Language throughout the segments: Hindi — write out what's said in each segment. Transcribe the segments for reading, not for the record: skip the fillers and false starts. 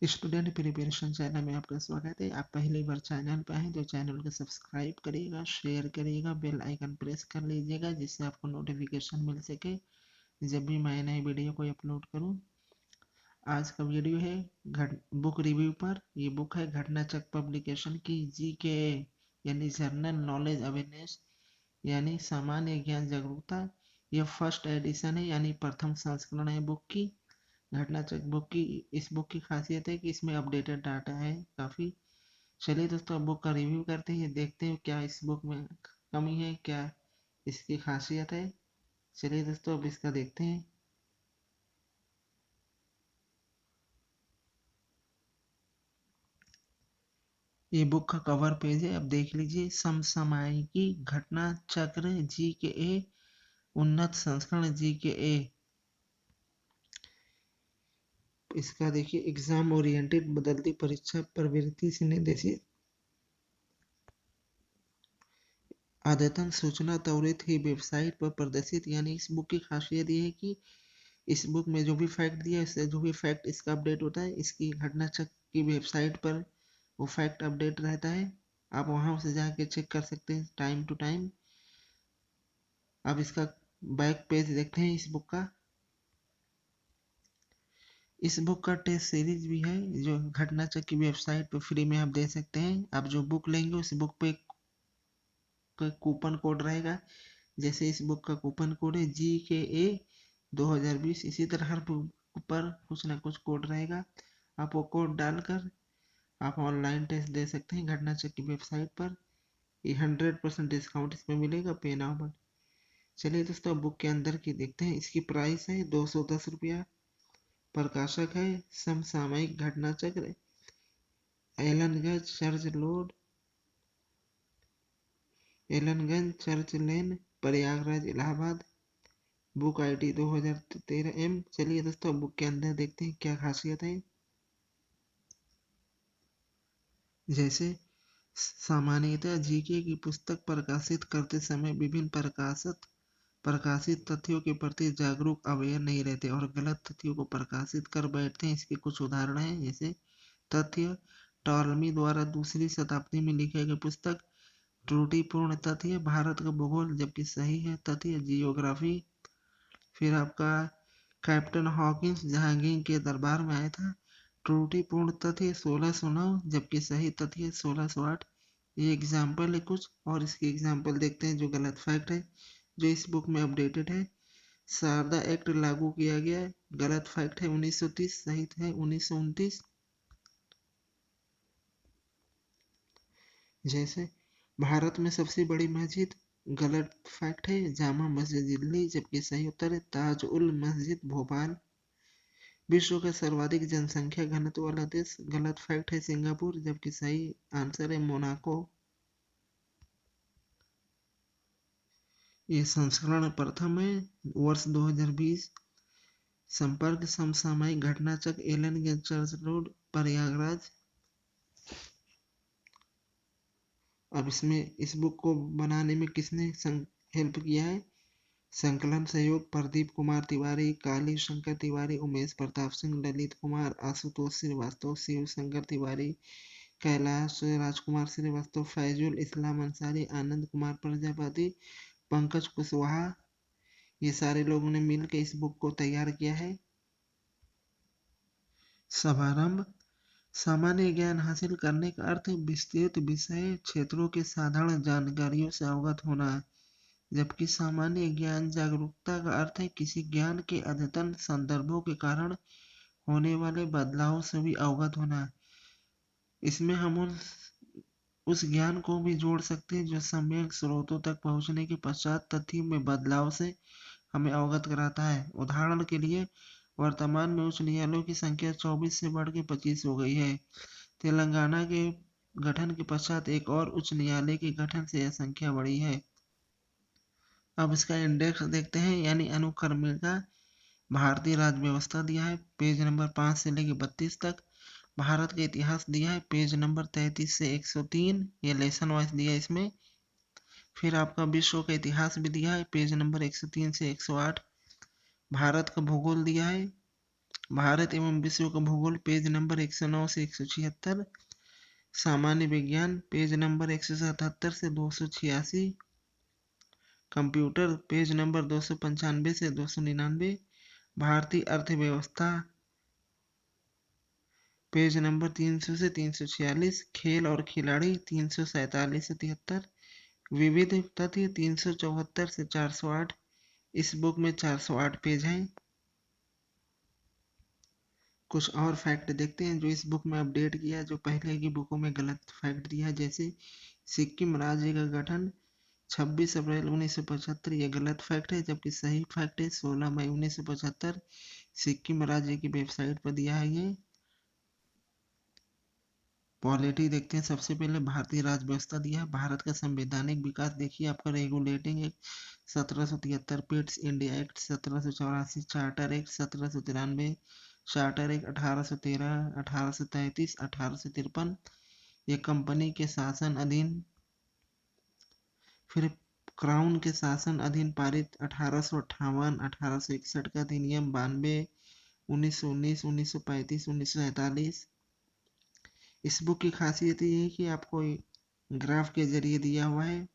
स्टूडेंट प्रिपरेशन चैनल में आपका स्वागत है। आप पहली बार चैनल पर हैं तो चैनल को सब्सक्राइब करिएगा, शेयर करिएगा, बेल आइकन प्रेस कर लीजिएगा जिससे आपको नोटिफिकेशन मिल सके जब भी मैं नई वीडियो को अपलोड करूं। आज का वीडियो है बुक रिव्यू पर। ये बुक है घटनाचक्र पब्लिकेशन की जीके यानी जनरल नॉलेज अवेयरनेस यानी सामान्य ज्ञान जागरूकता। यह फर्स्ट एडिशन है यानी प्रथम संस्करण है बुक की। घटनाचक्र बुक की इस बुक की खासियत है कि इसमें अपडेटेड डाटा है काफ़ी। चलिए दोस्तों अब बुक का रिव्यू करते हैं, देखते हैं क्या इस बुक में कमी है, क्या इसकी खासियत है। चलिए दोस्तों अब इसका देखते हैं। ये बुक का कवर पेज है, अब देख लीजिए। समसामयिकी घटना चक्र GKA उन्नत संस्करण GKA। इसका देखिए एग्जाम ओरिएंटेड बदलती परीक्षा प्रवृत्ति से निर्देशित अद्यतन सूचना त्वरित ही वेबसाइट पर प्रदर्शित। यानी इस बुक की खासियत ये है कि इस बुक में जो भी फैक्ट दिया है इससे जो भी फैक्ट इसका अपडेट होता है, इसकी घटनाचक्र की वेबसाइट पर वो फैक्ट अपडेट रहता है। आप वहां से जाके चेक कर सकते हैं टाइम टू टाइम। अब इसका बैक पेज देखते हैं इस बुक का। इस बुक का टेस्ट सीरीज भी है जो घटनाचक्र की वेबसाइट पर फ्री में आप दे सकते हैं। आप जो बुक लेंगे उस बुक पे कूपन कोड रहेगा। जैसे इस बुक का कूपन कोड है GKA 2020। इसी तरह हर बुक पर कुछ ना कुछ कोड रहेगा। आप वो कोड डालकर आप ऑनलाइन टेस्ट दे सकते हैं घटनाचक्र की वेबसाइट पर। ये 100% डिस्काउंट इसमें मिलेगा पे नाउ पर। चलिए दोस्तों बुक के अंदर की देखते हैं। इसकी प्राइस है 210 रुपया। प्रकाशक है Samsamayik Ghatnachakra, Allenganj church lane, Prayagraj, Allahabad. Book ID 2013M। चलिए दोस्तों बुक के अंदर देखते हैं क्या खासियत है। जैसे सामान्यतः जीके की पुस्तक प्रकाशित करते समय विभिन्न प्रकाशित तथ्यों के प्रति जागरूक अवेयर नहीं रहते और गलत तथ्यों को प्रकाशित कर बैठते हैं। इसके कुछ उदाहरण हैं। जैसे तथ्य टॉलमी द्वारा दूसरी शताब्दी में लिखे गए पुस्तक। त्रुटिपूर्ण तथ्य भारत का भूगोल जबकि सही है तथ्य जियोग्राफी। फिर आपका कैप्टन हॉकिंस जहांगीर के दरबार में आया था। त्रुटिपूर्ण तथ्य 1609 जबकि सही तथ्य 1608। ये एग्जाम्पल है कुछ, और इसकी एग्जाम्पल देखते हैं जो गलत फैक्ट है जो इस बुक में अपडेटेड है। शारदा एक्ट लागू किया गया है, गलत फैक्ट है 1930, सही है 1929। जैसे भारत में सबसे बड़ी मस्जिद, गलत फैक्ट है जामा मस्जिद दिल्ली जबकि सही उत्तर है ताज उल मस्जिद भोपाल। विश्व का सर्वाधिक जनसंख्या घनत्व वाला देश, गलत फैक्ट है सिंगापुर जबकि सही आंसर है मोनाको। ये संस्करण प्रथम है वर्ष 2020। संपर्क समसामयिक Ghatnachakra Elon church road Prayagraj. अब इसमें इस बुक को बनाने में किसने हेल्प किया है। संकलन सहयोग प्रदीप कुमार तिवारी, काली शंकर तिवारी, उमेश प्रताप सिंह, ललित कुमार, आशुतोष श्रीवास्तव, शिव शंकर तिवारी, कैलाश राजकुमार श्रीवास्तव, फैजुल इस्लाम अंसारी, आनंद कुमार प्रजापति, पंकज कुशवाहा। ये सारे लोगों ने मिलकर इस बुक को तैयार किया है। शुभारंभ। सामान्य ज्ञान हासिल करने का अर्थ विस्तृत विषय क्षेत्रों के साधारण जानकारियों से अवगत होना है, जबकि सामान्य ज्ञान जागरूकता का अर्थ है किसी ज्ञान के अद्यतन संदर्भों के कारण होने वाले बदलावों से भी अवगत होना है। इसमें हम उस ज्ञान को भी जोड़ सकते हैं जो सम्यक स्रोतों तक पहुंचने के पश्चात तथ्यों में बदलाव से हमें अवगत कराता है। उदाहरण के लिए वर्तमान में उच्च न्यायालयों की संख्या 24 से बढ़ के 25 हो गई है। तेलंगाना के गठन के पश्चात एक और उच्च न्यायालय के गठन से यह संख्या बढ़ी है। अब इसका इंडेक्स देखते हैं यानी अनुक्रमिका। भारतीय राज्य व्यवस्था दिया है पेज नंबर 5 से लेकर 32 तक। भारत का इतिहास दिया है पेज नंबर 33 से 103। ये लेसन वाइज दिया है इसमें। फिर आपका विश्व का इतिहास भी दिया है पेज नंबर 103 से 108। भारत का भूगोल दिया है भारत एवं विश्व का भूगोल पेज नंबर 109 से 176। सामान्य विज्ञान पेज नंबर 177 से 286। कंप्यूटर पेज नंबर 295 से 299। भारतीय अर्थव्यवस्था पेज नंबर 300 से 346। खेल और खिलाड़ी 347 से 73। विविध तथ्य 374 से 408। इस बुक में 408 पेज हैं। कुछ और फैक्ट देखते हैं जो इस बुक में अपडेट किया है, जो पहले की बुकों में गलत फैक्ट दिया है। जैसे सिक्किम राज्य का गठन 26 अप्रैल 1975, ये गलत फैक्ट है, जबकि सही फैक्ट है 16 मई 1975। सिक्किम राज्य की वेबसाइट पर दिया है ये। पॉलिटी देखते हैं। सबसे पहले भारतीय राज्य व्यवस्था दिया है। भारत का संवैधानिक विकास देखिए आपका regulating act 1773, Pitt's India act 1784, charter act 1793, charter act 1813, 1833, 1853, ये कंपनी के शासन अधीन। फिर क्राउन के शासन अधीन पारित 1858, 1861 का अधिनियम 92, 1919, 1935, 1947। इस बुक की खासियत ये है कि आपको ग्राफ के जरिए दिया हुआ है,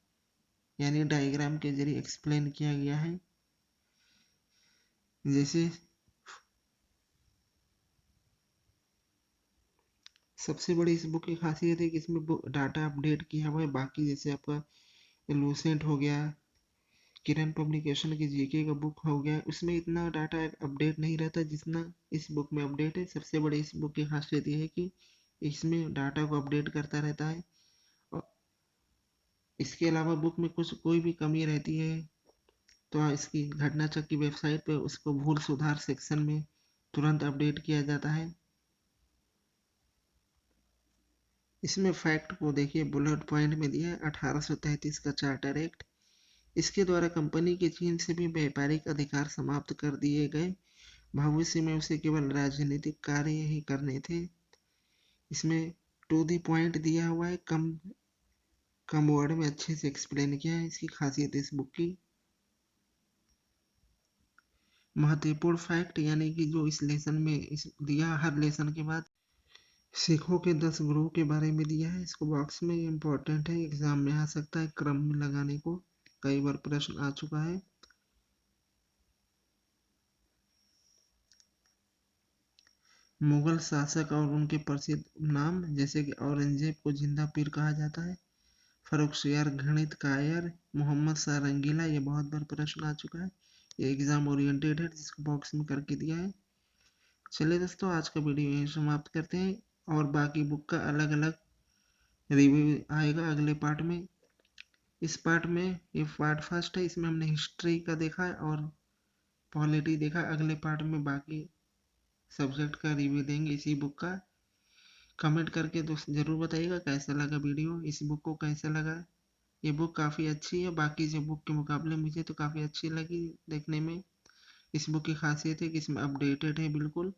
यानी डायग्राम के जरिए एक्सप्लेन किया गया है। जैसे सबसे बड़ी इस बुक की खासियत है कि इसमें डाटा अपडेट किया हुआ है। बाकी जैसे आपका लूसेंट हो गया, किरण पब्लिकेशन की जीके का बुक हो गया, उसमें इतना डाटा अपडेट नहीं रहता जितना इस बुक में अपडेट है। सबसे बड़ी इस बुक की खासियत यह है कि इसमें डाटा को अपडेट करता रहता है। और इसके अलावा बुक में कुछ कोई भी कमी रहती है तो इसकी घटना चक्र की वेबसाइट पे उसको भूल सुधार सेक्शन में तुरंत अपडेट किया जाता है। इसमें फैक्ट को देखिए, बुलेट पॉइंट में दिया है 1833 का चार्टर एक्ट। इसके द्वारा कंपनी के चीन से भी व्यापारिक अधिकार समाप्त कर दिए गए। भविष्य में उसे केवल राजनीतिक कार्य ही करने थे। इसमें टू दी पॉइंट दिया हुआ है, कम कम वर्ड में अच्छे से एक्सप्लेन किया है। इसकी खासियत इस बुक की। महत्वपूर्ण फैक्ट यानी कि जो इस लेसन में दिया, हर लेसन के बाद सिखों के 10 गुरुओं के बारे में दिया है। इसको बॉक्स में इम्पोर्टेंट है, एग्जाम में आ सकता है, क्रम में लगाने को कई बार प्रश्न आ चुका है। मुगल शासक और उनके प्रसिद्ध नाम, जैसे कि औरंगजेब को जिंदा पीर कहा जाता है, फर्रुखसियार गणित कायर, मोहम्मद शाह रंगीला, ये बहुत बार प्रश्न आ चुका है। ये एग्जाम ओरिएंटेड है, जिसको बॉक्स में करके दिया है। चलिए दोस्तों, आज का वीडियो यहीं समाप्त करते हैं और बाकी बुक का अलग अलग रिव्यू आएगा अगले पार्ट में। इस पार्ट में, ये पार्ट फर्स्ट है, इसमें हमने हिस्ट्री का देखा है और पॉलिटी देखा। अगले पार्ट में बाकी सब्जेक्ट का रिव्यू देंगे इसी बुक का। कमेंट करके दोस्त ज़रूर बताइएगा कैसा लगा वीडियो, इस बुक को कैसा लगा। ये बुक काफ़ी अच्छी है, बाकी जो बुक के मुकाबले मुझे तो काफ़ी अच्छी लगी देखने में। इस बुक की खासियत है कि इसमें अपडेटेड है बिल्कुल।